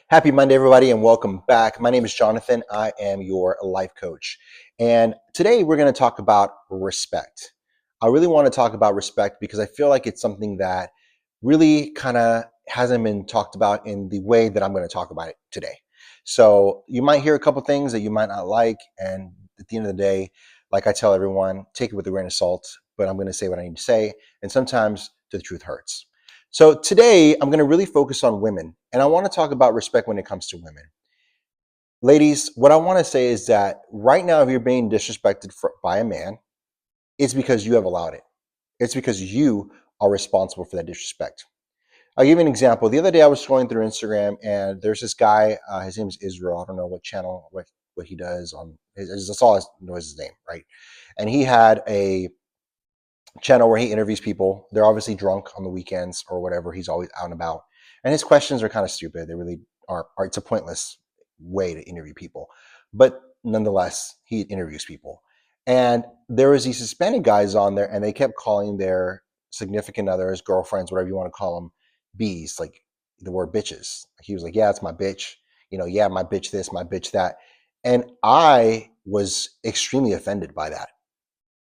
Happy Monday, everybody, and welcome back. My name is Jonathan. I am your life coach. And today we're going to talk about respect. I really want to talk about respect because I feel like it's something that really kind of hasn't been talked about in the way that I'm going to talk about it today. So you might hear a couple things that you might not like. And at the end of the day, like I tell everyone, take it with a grain of salt, but I'm going to say what I need to say. And sometimes the truth hurts. So today I'm going to really focus on women, and I want to talk about respect when it comes to women. Ladies, what I want to say is that right now, if you're being disrespected by a man, it's because you have allowed it. It's because you are responsible for that disrespect. I'll give you an example. The other day I was scrolling through Instagram, and there's this guy, his name is Israel. I don't know what channel, what he does on that's all I know is his name, right? And he had a channel where he interviews people. They're obviously drunk on the weekends or whatever. He's always out and about. And his questions are kind of stupid. They really are it's a pointless way to interview people. But nonetheless, he interviews people. And there was these Hispanic guys on there, and they kept calling their significant others, girlfriends, whatever you want to call them, bees, like the word bitches. He was like, yeah, it's my bitch. Yeah, my bitch this, my bitch that. And I was extremely offended by that,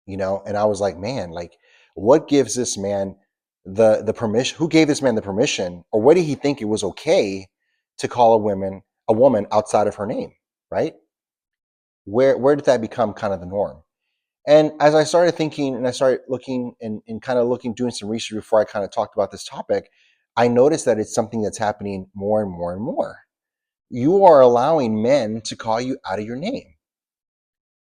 and I was like, man, like, what gives this man the permission? Who gave this man the permission, or what did he think it was okay to call a woman outside of her name, right? Where did that become kind of the norm? And as I started thinking and I started looking and kind of looking, doing some research before I kind of talked about this topic, I noticed that it's something that's happening more and more and more. You are allowing men to call you out of your name.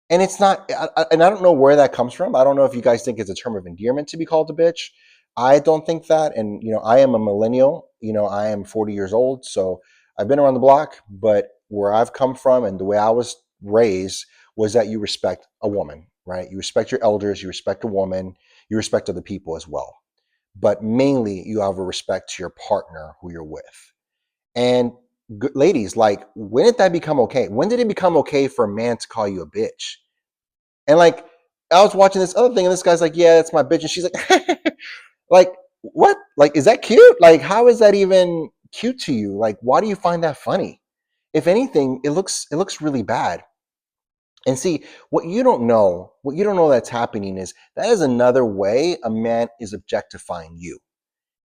And it's not, and I don't know where that comes from. I don't know if you guys think it's a term of endearment to be called a bitch. I don't think that. And, I am a millennial. I am 40 years old. So I've been around the block, but where I've come from and the way I was raised was that you respect a woman, right? You respect your elders, you respect a woman, you respect other people as well. But mainly, you have a respect to your partner who you're with. And ladies, like, when did that become okay? When did it become okay for a man to call you a bitch? And like, I was watching this other thing, and this guy's like, "Yeah, that's my bitch," and she's like, "Like, what? Like, is that cute? Like, how is that even cute to you? Like, why do you find that funny? If anything, it looks really bad." And see, what you don't know that's happening is that is another way a man is objectifying you.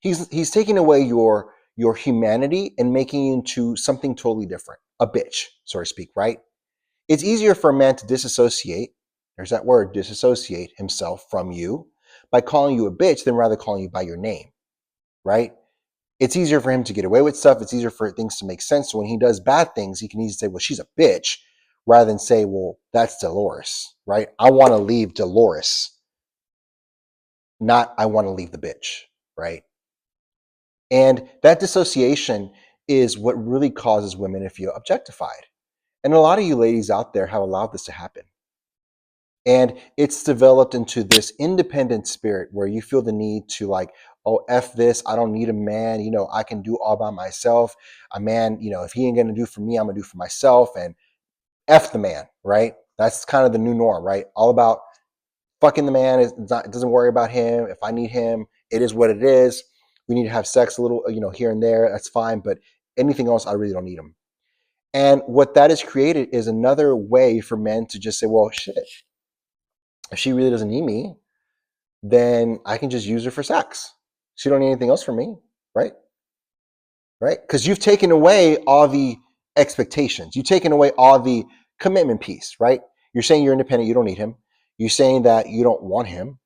He's taking away your humanity and making you into something totally different, a bitch, so to speak, right? It's easier for a man to disassociate, there's that word, disassociate himself from you by calling you a bitch than rather calling you by your name, right? It's easier for him to get away with stuff. It's easier for things to make sense. So when he does bad things, he can easily say, well, she's a bitch, rather than say, well, that's Dolores, right? I want to leave Dolores, not I want to leave the bitch, right? And that dissociation is what really causes women to feel objectified. And a lot of you ladies out there have allowed this to happen. And it's developed into this independent spirit where you feel the need to, like, oh, F this, I don't need a man, I can do all by myself. A man, if he ain't gonna do for me, I'm gonna do for myself. And F the man, right? That's kind of the new norm, right? All about fucking the man. It doesn't worry about him. If I need him, it is what it is. We need to have sex a little, here and there, that's fine. But anything else, I really don't need him. And what that has created is another way for men to just say, well, shit, if she really doesn't need me, then I can just use her for sex. She don't need anything else from me, right? Right? Because you've taken away all the expectations. You've taken away all the commitment piece, right? You're saying you're independent, you don't need him. You're saying that you don't want him.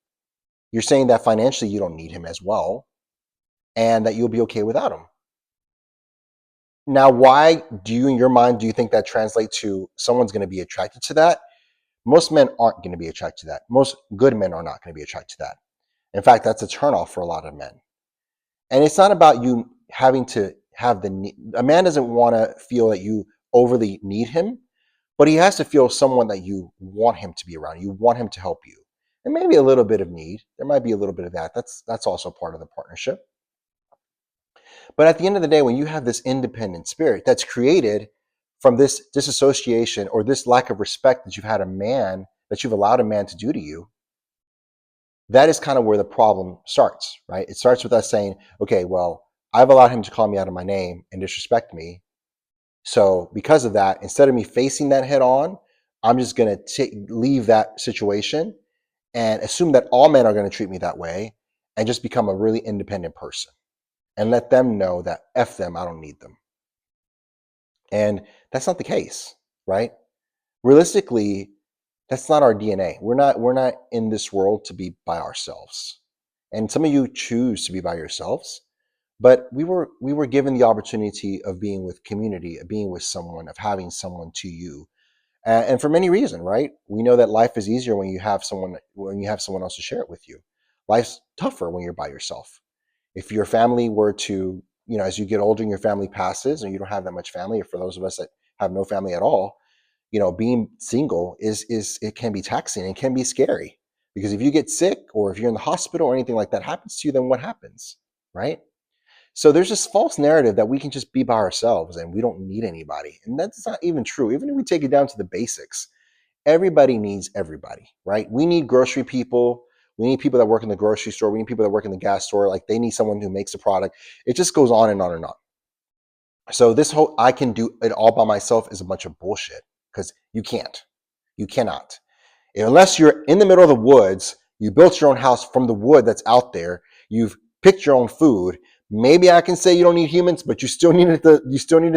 You're saying that financially you don't need him as well, and that you'll be okay without him. Now, why do you, in your mind, do you think that translates to someone's going to be attracted to that? Most men aren't going to be attracted to that. Most good men are not going to be attracted to that. In fact, that's a turnoff for a lot of men. And it's not about you having to have the need. A man doesn't want to feel that you overly need him, but he has to feel someone that you want him to be around. You want him to help you. And maybe a little bit of need. There might be a little bit of that. That's also part of the partnership. But at the end of the day, when you have this independent spirit that's created from this disassociation or this lack of respect that you've allowed a man to do to you, that is kind of where the problem starts, right? It starts with us saying, okay, well, I've allowed him to call me out of my name and disrespect me. So because of that, instead of me facing that head on, I'm just going to leave that situation and assume that all men are going to treat me that way and just become a really independent person and let them know that F them, I don't need them. And that's not the case, right? Realistically, that's not our DNA. We're not in this world to be by ourselves. And some of you choose to be by yourselves, but we were given the opportunity of being with community, of being with someone, of having someone to you. And for many reasons, right? We know that life is easier when you have someone else to share it with you. Life's tougher when you're by yourself. If your family were to, as you get older and your family passes and you don't have that much family, or for those of us that have no family at all, being single is it can be taxing and can be scary, because if you get sick or if you're in the hospital or anything like that happens to you, then what happens, right? So there's this false narrative that we can just be by ourselves and we don't need anybody. And that's not even true. Even if we take it down to the basics, everybody needs everybody, right? We need grocery people. We need people that work in the grocery store. We need people that work in the gas store. Like, they need someone who makes a product. It just goes on and on and on. So this whole I can do it all by myself is a bunch of bullshit, because you can't. You cannot. Unless you're in the middle of the woods, you built your own house from the wood that's out there, you've picked your own food. Maybe I can say you don't need humans, but you still needed the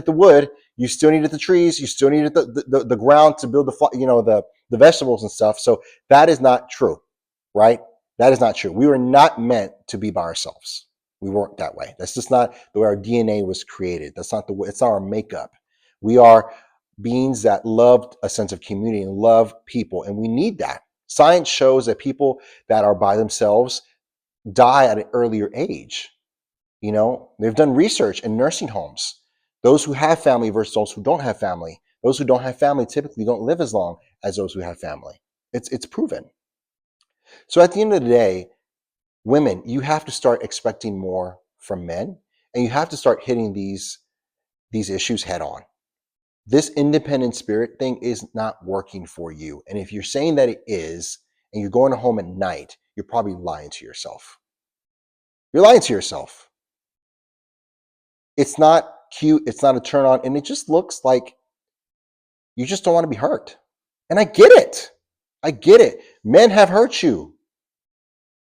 wood, you still needed the trees, you still needed the ground to build the vegetables and stuff. So that is not true, right? That is not true. We were not meant to be by ourselves. We weren't that way. That's just not the way our DNA was created. That's not the way. It's not our makeup. We are beings that loved a sense of community and love people, and we need that. Science shows that people that are by themselves die at an earlier age. They've done research in nursing homes. Those who have family versus those who don't have family. Those who don't have family typically don't live as long as those who have family. It's proven. So at the end of the day, women, you have to start expecting more from men, and you have to start hitting these issues head on. This independent spirit thing is not working for you. And if you're saying that it is, and you're going home at night, you're probably lying to yourself. You're lying to yourself. It's not cute. It's not a turn on. And it just looks like you just don't want to be hurt. And I get it. I get it. Men have hurt you.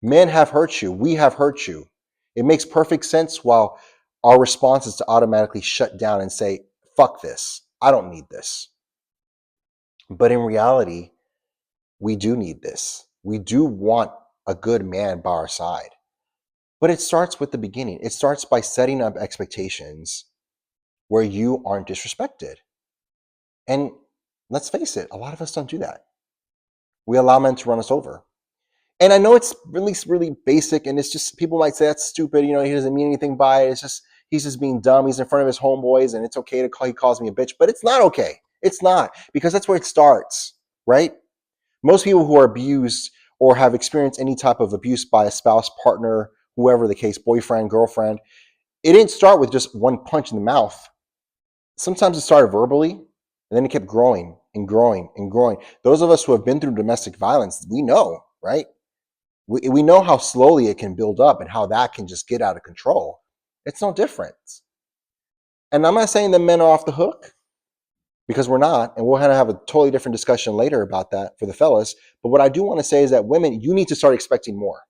Men have hurt you. We have hurt you. It makes perfect sense, while our response is to automatically shut down and say, fuck this. I don't need this. But in reality, we do need this. We do want a good man by our side. But it starts with the beginning. It starts by setting up expectations where you aren't disrespected. And let's face it, a lot of us don't do that. We allow men to run us over. And I know it's really, really basic, and it's just, people might say that's stupid. He doesn't mean anything by it. It's just, he's just being dumb. He's in front of his homeboys, and it's okay to he calls me a bitch. But it's not okay. It's not, because that's where it starts, right? Most people who are abused or have experienced any type of abuse by a spouse, partner, whoever the case, boyfriend, girlfriend, it didn't start with just one punch in the mouth. Sometimes it started verbally, and then it kept growing and growing and growing. Those of us who have been through domestic violence, we know, right? We know how slowly it can build up and how that can just get out of control. It's no different. And I'm not saying that men are off the hook, because we're not. And we'll have a totally different discussion later about that for the fellas. But what I do want to say is that women, you need to start expecting more.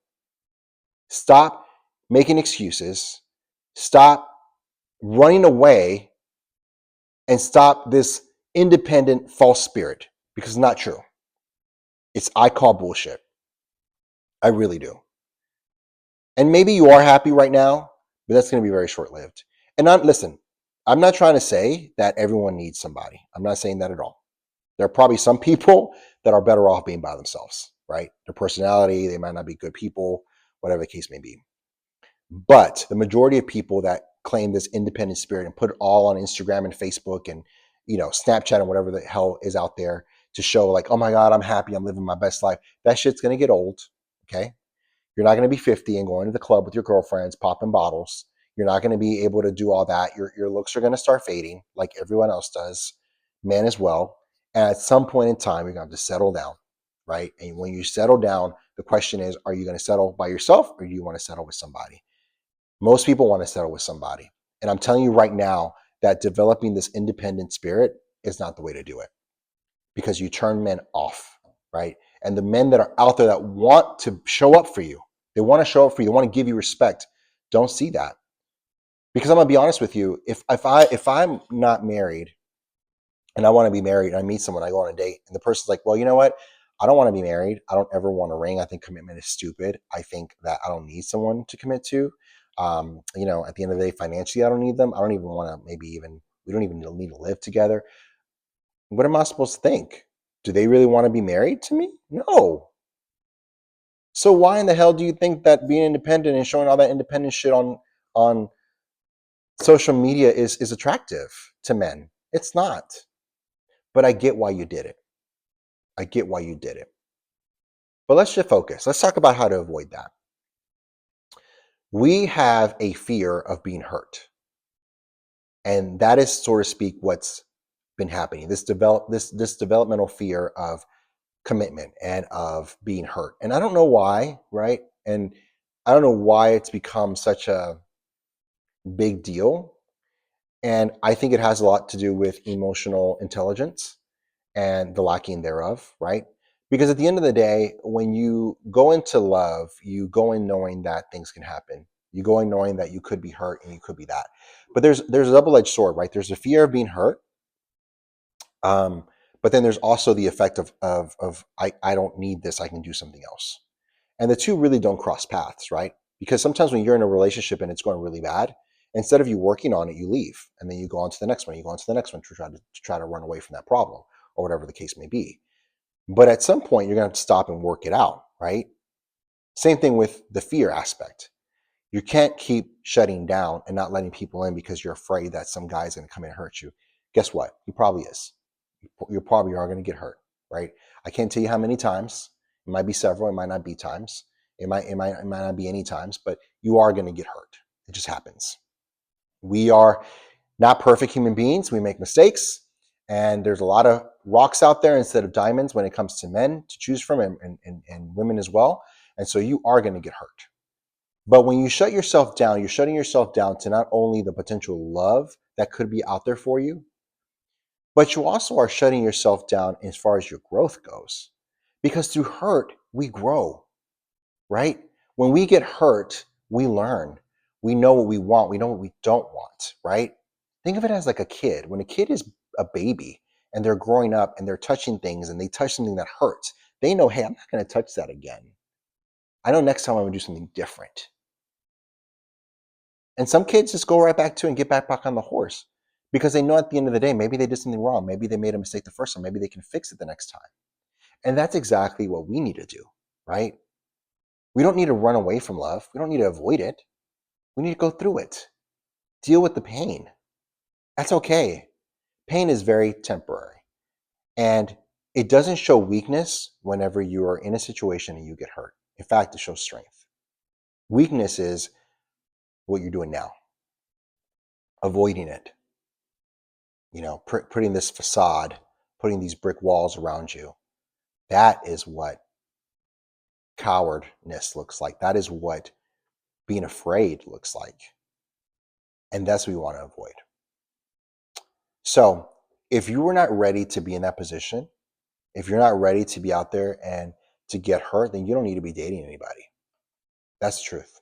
Stop making excuses. Stop running away, and stop this independent false spirit, because it's not true. I call bullshit. I really do. And maybe you are happy right now, but that's going to be very short-lived. And listen, I'm not trying to say that everyone needs somebody. I'm not saying that at all. There are probably some people that are better off being by themselves, right? Their personality, they might not be good people, whatever the case may be. But the majority of people that claim this independent spirit and put it all on Instagram and Facebook and Snapchat and whatever the hell is out there to show, like, oh my God, I'm happy, I'm living my best life. That shit's going to get old, okay? You're not going to be 50 and going to the club with your girlfriends, popping bottles. You're not going to be able to do all that. Your looks are going to start fading like everyone else does, men as well. And at some point in time, you're going to have to settle down, right? And when you settle down, the question is, are you going to settle by yourself, or do you want to settle with somebody? Most people want to settle with somebody. And I'm telling you right now that developing this independent spirit is not the way to do it, because you turn men off, right? And the men that are out there that want to show up for you, they want to show up for you, they want to give you respect, don't see that. Because I'm gonna be honest with you, if I'm not married and I want to be married and I meet someone, I go on a date, and the person's like, well, you know what? I don't want to be married. I don't ever want a ring. I think commitment is stupid. I think that I don't need someone to commit to. At the end of the day, financially, I don't need them. I don't even want to, we don't even need to live together. What am I supposed to think? Do they really want to be married to me? No. So why in the hell do you think that being independent and showing all that independent shit on social media is attractive to men? It's not. But I get why you did it. I get why you did it. But let's shift focus. Let's talk about how to avoid that. We have a fear of being hurt. And that is, so to speak, what's been happening. This developmental fear of commitment and of being hurt. And I don't know why, right? And I don't know why it's become such a big deal. And I think it has a lot to do with emotional intelligence and the lacking thereof, right? Because at the end of the day, when you go into love, you go in knowing that things can happen. You go in knowing that you could be hurt and you could be that. But there's a double-edged sword, right? There's a fear of being hurt, but then there's also the effect of I don't need this. I can do something else. And the two really don't cross paths, right? Because sometimes when you're in a relationship and it's going really bad, instead of you working on it, you leave, and then you go on to the next one. You go on to the next one to try to run away from that problem or whatever the case may be. But at some point, you're going to have to stop and work it out, right? Same thing with the fear aspect. You can't keep shutting down and not letting people in because you're afraid that some guy's going to come in and hurt you. Guess what? He probably is. You probably are going to get hurt, right? I can't tell you how many times. It might be several. It might not be times. It might not be any times, but you are going to get hurt. It just happens. We are not perfect human beings. We make mistakes. And there's a lot of rocks out there instead of diamonds when it comes to men to choose from, and women as well. And so you are going to get hurt. But when you shut yourself down, you're shutting yourself down to not only the potential love that could be out there for you, but you also are shutting yourself down as far as your growth goes. Because through hurt, we grow, right? When we get hurt, we learn. We know what we want. We know what we don't want, right? Think of it as like a kid. When a kid is a baby and they're growing up and they're touching things and they touch something that hurts, they know, hey, I'm not going to touch that again. I know next time I'm going to do something different. And some kids just go right back to and get back on the horse because they know at the end of the day, maybe they did something wrong. Maybe they made a mistake the first time. Maybe they can fix it the next time. And that's exactly what we need to do, right? We don't need to run away from love. We don't need to avoid it. We need to go through it. Deal with the pain. That's okay. Pain is very temporary. And it doesn't show weakness whenever you are in a situation and you get hurt. In fact, it shows strength. Weakness is what you're doing now, avoiding it, putting this facade, putting these brick walls around you. That is what cowardness looks like. That is what being afraid looks like. And that's what we want to avoid. So if you were not ready to be in that position, if you're not ready to be out there and to get hurt, then you don't need to be dating anybody. That's the truth.